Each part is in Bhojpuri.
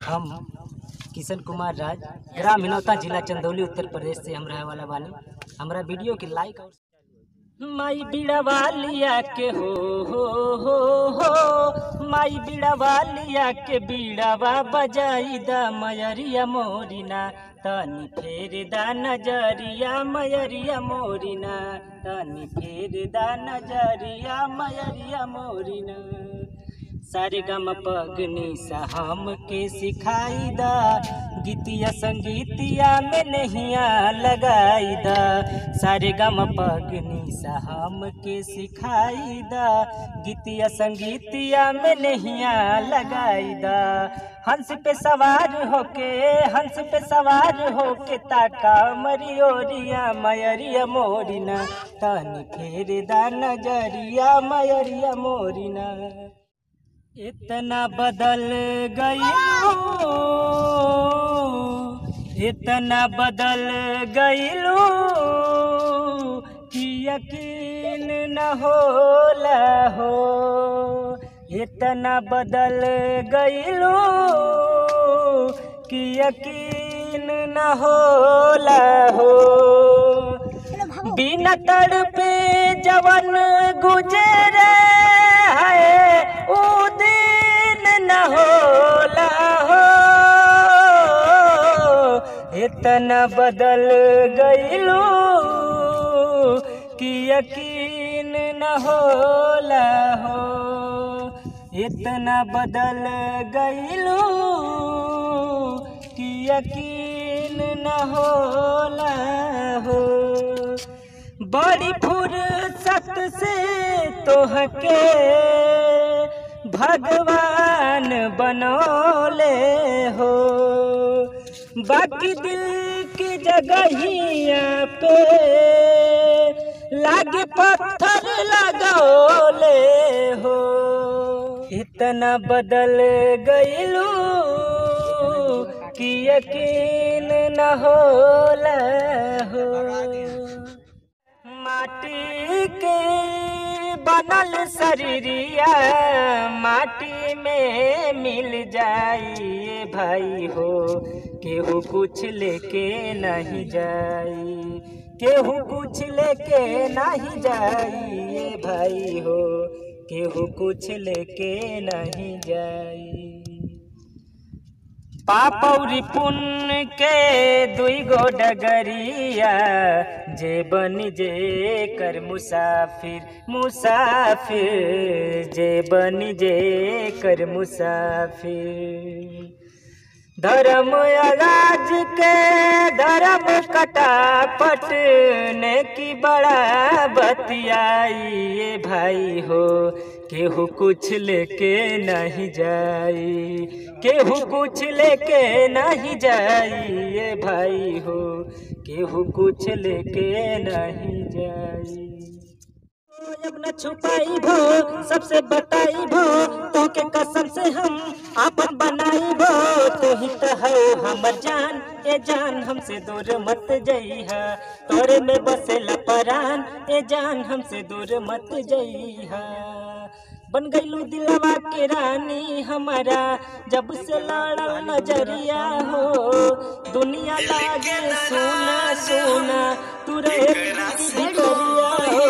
हम किशन कुमार राज, ग्राम हिनौता, जिला चंदौली, उत्तर प्रदेश से हम रहे वाला बानी। हमारा वीडियो के लाइक और माई बीड़ा वालिया के हो माई बीड़ा वालिया के बीड़ावा बजाई दा मयरिया मोरिना, तनी फेर दा नजरिया मयरिया मोरिना, तनी फेर दा नजरिया मयरिया मोरिना। सारे गम पगनी सा हम के सिखाई दा, गीतिया संगीतिया में नहिया लगाई दा। सारे गम पगनी सा हम के सिखाई दा, गीतिया संगीतिया में नहिया लगाई दा। हंस पे सवार होके ताका मरियोरिया मयरिया मोरिना, तनी फेर दा नजरिया मयरिया मोरिना। इतना बदल गईलू कि यकीन न होला हो। इतना बदल गईलू कि यकीन न होला हो। बिना तड़पे जवन गुजरे है उ दिन न होला हो। इतना बदल गईलू कि यकीन न होला हो। इतना बदल गईलू कि यकीन न होला हो। बड़ी फुर्सत से तोहके भगवान बनौले हो, बाकी दिल की जगहिया पे लागे पत्थर लगौले हो। इतना बदल गईलू कि यकीन न होला हो। माटी के बनल शरीरिया माटी में मिल जाई भाई हो। केहू कुछ लेके नहीं जाई, केहू कुछ लेके नहीं जाई भाई हो। केहू कुछ लेके नहीं जाई। पाप और पुण्य के दुई गो डगरिया, जे बनी जे कर मुसाफिर जे बनी जे कर मुसाफिर। धर्म राज के धर्म कटापट ने की बड़ा बतियाई भाई हो। केहू कुछ लेके नहीं जाई, केहू कुछ लेके नहीं जाई भाई हो। केहू कुछ लेके नहीं जाई। अपना छुपाई भो सबसे बताई भो, तो के कसम से हम आपन बनाई भो। तो ही तो है हमर जान, ए जान हमसे दूर मत जइहा। तोरे में बसेला परान, ए जान हमसे दूर मत जइहा। बन गईलू दिलवा के रानी हमारा, जब से लड़ल नजरिया हो। दुनिया लागे सोना सोना, तू रहे भितरिया हो।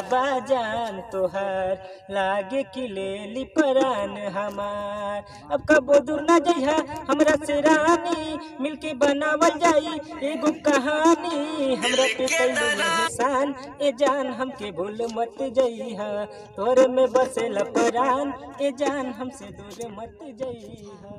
बाजान तोहार लागे कि लेली परान हमार। अब कबो दूर न जइहा हमरा से रानी, मिलके बनावल जाई एगो कहानी। हमरा पे कइलू एहसान, ए जान हमके भूल मत जइहा। तोरे में बसेला परान, ए जान हमसे दूर मत जइहा।